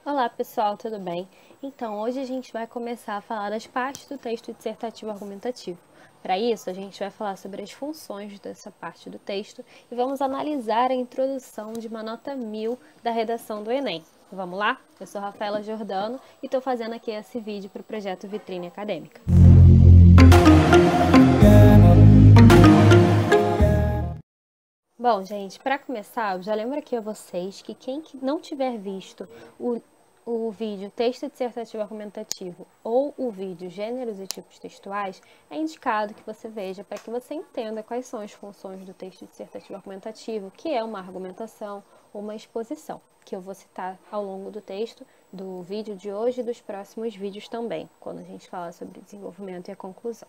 Olá pessoal, tudo bem? Então, hoje a gente vai começar a falar das partes do texto dissertativo argumentativo. Para isso, a gente vai falar sobre as funções dessa parte do texto e vamos analisar a introdução de uma nota 1000 da redação do Enem. Vamos lá? Eu sou Rafaela Giordano e estou fazendo aqui esse vídeo para o projeto Vitrine Acadêmica. Bom, gente, para começar, eu já lembro aqui a vocês que quem não tiver visto o vídeo texto dissertativo argumentativo ou o vídeo gêneros e tipos textuais, é indicado que você veja para que você entenda quais são as funções do texto dissertativo argumentativo, que é uma argumentação ou uma exposição, que eu vou citar ao longo do texto do vídeo de hoje e dos próximos vídeos também, quando a gente fala sobre desenvolvimento e a conclusão.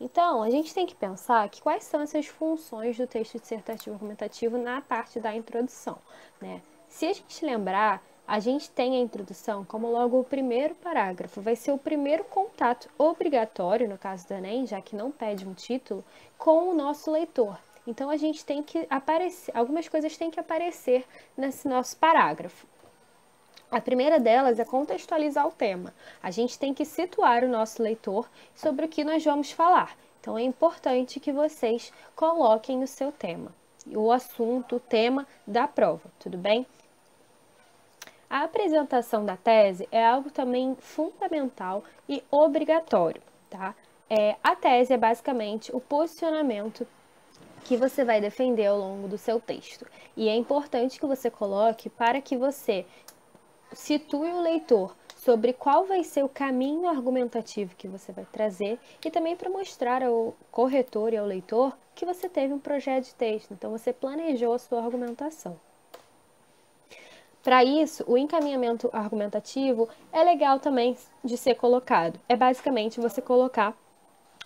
Então, a gente tem que pensar que quais são essas funções do texto dissertativo argumentativo na parte da introdução, né? Se a gente lembrar, a gente tem a introdução como logo o primeiro parágrafo, vai ser o primeiro contato obrigatório, no caso do Enem, já que não pede um título, com o nosso leitor. Então, a gente tem que aparecer, algumas coisas têm que aparecer nesse nosso parágrafo. A primeira delas é contextualizar o tema. A gente tem que situar o nosso leitor sobre o que nós vamos falar. Então, é importante que vocês coloquem o seu tema, o assunto, o tema da prova, tudo bem? A apresentação da tese é algo também fundamental e obrigatório, tá? A tese é basicamente o posicionamento que você vai defender ao longo do seu texto. E é importante que você coloque para que você situe o leitor sobre qual vai ser o caminho argumentativo que você vai trazer e também para mostrar ao corretor e ao leitor que você teve um projeto de texto, então você planejou a sua argumentação. Para isso, o encaminhamento argumentativo é legal também de ser colocado. É basicamente você colocar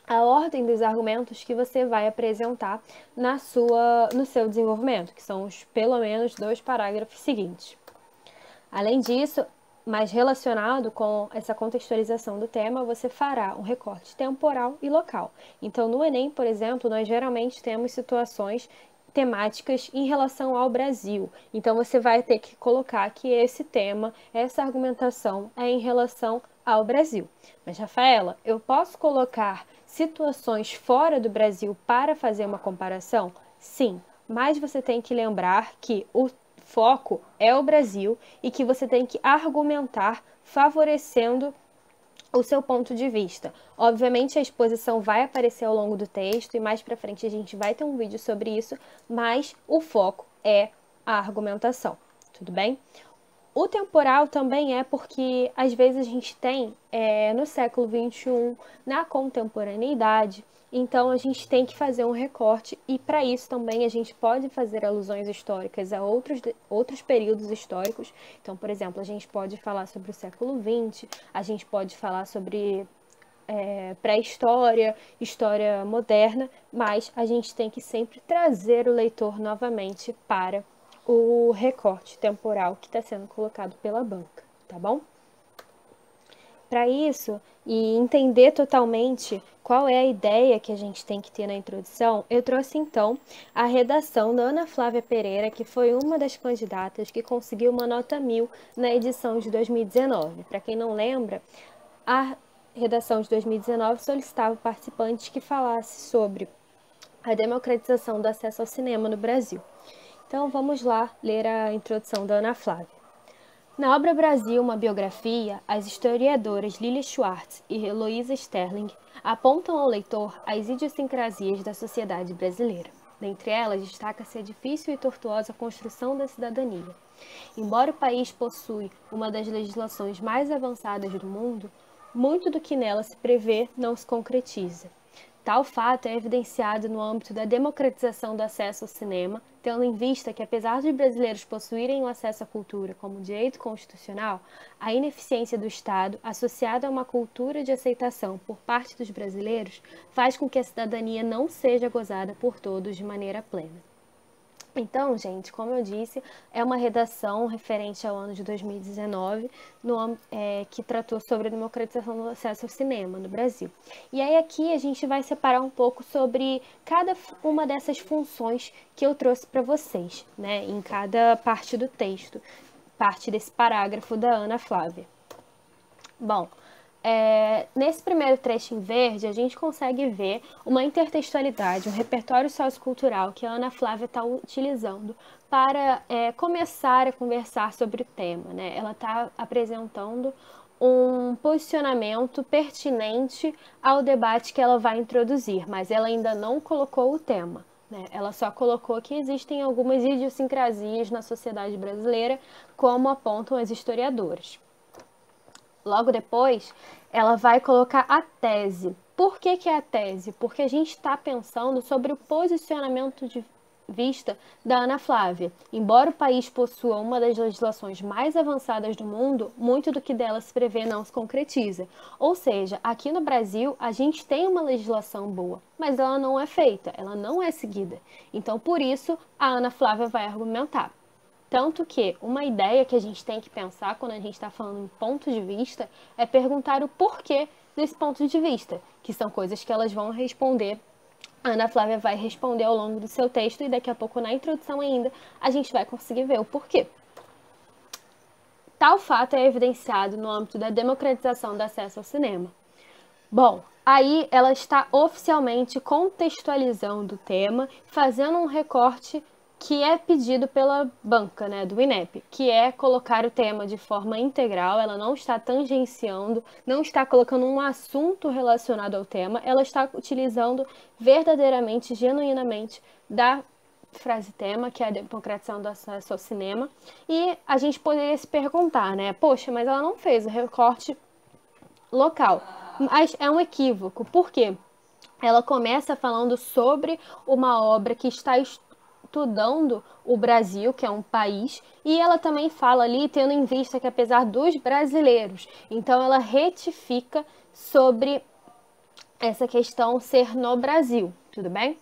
a ordem dos argumentos que você vai apresentar no seu desenvolvimento, que são os pelo menos 2 parágrafos seguintes. Além disso, mais relacionado com essa contextualização do tema, você fará um recorte temporal e local. Então, no Enem, por exemplo, nós geralmente temos situações temáticas em relação ao Brasil. Então, você vai ter que colocar que esse tema, essa argumentação é em relação ao Brasil. Mas, Rafaela, eu posso colocar situações fora do Brasil para fazer uma comparação? Sim, mas você tem que lembrar que o foco é o Brasil e que você tem que argumentar favorecendo o seu ponto de vista. Obviamente a exposição vai aparecer ao longo do texto e mais para frente a gente vai ter um vídeo sobre isso, mas o foco é a argumentação, tudo bem? O temporal também é porque às vezes a gente tem no século XXI, na contemporaneidade, então a gente tem que fazer um recorte e para isso também a gente pode fazer alusões históricas a outros períodos históricos. Então, por exemplo, a gente pode falar sobre o século XX, a gente pode falar sobre pré-história, história moderna, mas a gente tem que sempre trazer o leitor novamente para o recorte temporal que está sendo colocado pela banca, tá bom? Para isso, e entender totalmente qual é a ideia que a gente tem que ter na introdução, eu trouxe então a redação da Ana Flávia Pereira, que foi uma das candidatas que conseguiu uma nota 1000 na edição de 2019. Para quem não lembra, a redação de 2019 solicitava participantes que falassem sobre a democratização do acesso ao cinema no Brasil. Então vamos lá ler a introdução da Ana Flávia. Na obra Brasil, uma biografia, as historiadoras Lilia Schwartz e Heloísa Sterling apontam ao leitor as idiosincrasias da sociedade brasileira. Dentre elas, destaca-se a difícil e tortuosa construção da cidadania. Embora o país possui uma das legislações mais avançadas do mundo, muito do que nela se prevê não se concretiza. Tal fato é evidenciado no âmbito da democratização do acesso ao cinema, tendo em vista que, apesar de brasileiros possuírem o acesso à cultura como direito constitucional, a ineficiência do Estado, associada a uma cultura de aceitação por parte dos brasileiros, faz com que a cidadania não seja gozada por todos de maneira plena. Então, gente, como eu disse, é uma redação referente ao ano de 2019, que tratou sobre a democratização do acesso ao cinema no Brasil. E aí aqui a gente vai separar um pouco sobre cada uma dessas funções que eu trouxe para vocês, né, em cada parte do texto. parte desse parágrafo da Ana Flávia. Bom, nesse primeiro trecho em verde, a gente consegue ver uma intertextualidade, um repertório sociocultural que a Ana Flávia está utilizando para começar a conversar sobre o tema, né? Ela está apresentando um posicionamento pertinente ao debate que ela vai introduzir, mas ela ainda não colocou o tema, né? Ela só colocou que existem algumas idiosincrasias na sociedade brasileira, como apontam as historiadoras. Logo depois, ela vai colocar a tese. Por que é a tese? Porque a gente está pensando sobre o posicionamento de vista da Ana Flávia. Embora o país possua uma das legislações mais avançadas do mundo, muito do que dela se prevê não se concretiza. Ou seja, aqui no Brasil, a gente tem uma legislação boa, mas ela não é feita, ela não é seguida. Então, por isso, a Ana Flávia vai argumentar. Tanto que uma ideia que a gente tem que pensar quando a gente está falando em ponto de vista é perguntar o porquê desse ponto de vista, que são coisas que elas vão responder. A Ana Flávia vai responder ao longo do seu texto e daqui a pouco na introdução ainda a gente vai conseguir ver o porquê. Tal fato é evidenciado no âmbito da democratização do acesso ao cinema. Bom, aí ela está oficialmente contextualizando o tema, fazendo um recorte que é pedido pela banca, né, do INEP, que é colocar o tema de forma integral. Ela não está tangenciando, não está colocando um assunto relacionado ao tema, ela está utilizando verdadeiramente, genuinamente, da frase tema, que é a democratização do acesso ao cinema. E a gente poderia se perguntar, né, poxa, mas ela não fez o recorte local. Mas é um equívoco, por quê? Ela começa falando sobre uma obra que está estudando o Brasil, que é um país, e ela também fala ali, tendo em vista que apesar dos brasileiros, então ela retifica sobre essa questão ser no Brasil, tudo bem?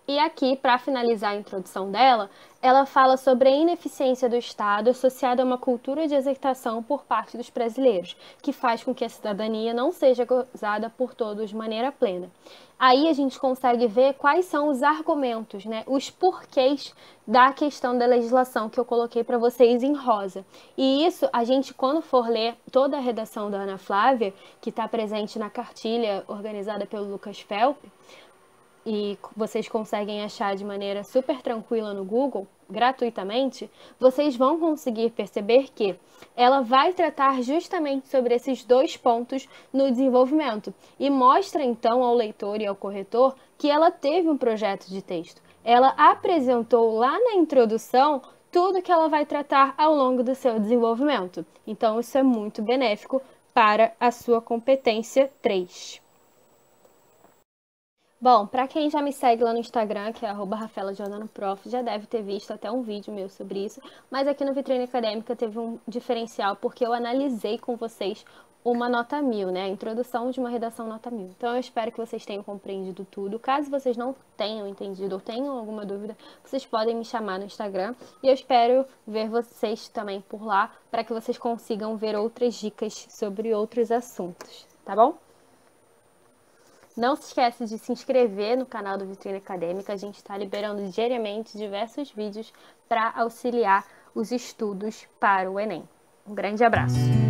E aqui, para finalizar a introdução dela, ela fala sobre a ineficiência do Estado associada a uma cultura de executação por parte dos brasileiros, que faz com que a cidadania não seja gozada por todos de maneira plena. Aí a gente consegue ver quais são os argumentos, né, os porquês da questão da legislação que eu coloquei para vocês em rosa. E isso, a gente, quando for ler toda a redação da Ana Flávia, que está presente na cartilha organizada pelo Lucas Felp, e vocês conseguem achar de maneira super tranquila no Google, gratuitamente, vocês vão conseguir perceber que ela vai tratar justamente sobre esses dois pontos no desenvolvimento e mostra então ao leitor e ao corretor que ela teve um projeto de texto. Ela apresentou lá na introdução tudo que ela vai tratar ao longo do seu desenvolvimento. Então isso é muito benéfico para a sua competência 3. Bom, para quem já me segue lá no Instagram, que é @rafaelajordanoprof, já deve ter visto até um vídeo meu sobre isso, mas aqui no Vitrine Acadêmica teve um diferencial porque eu analisei com vocês uma nota 1000, né? A introdução de uma redação nota 1000. Então eu espero que vocês tenham compreendido tudo. Caso vocês não tenham entendido ou tenham alguma dúvida, vocês podem me chamar no Instagram e eu espero ver vocês também por lá para que vocês consigam ver outras dicas sobre outros assuntos, tá bom? Não se esqueça de se inscrever no canal do Vitrine Acadêmica. A gente está liberando diariamente diversos vídeos para auxiliar os estudos para o Enem. Um grande abraço!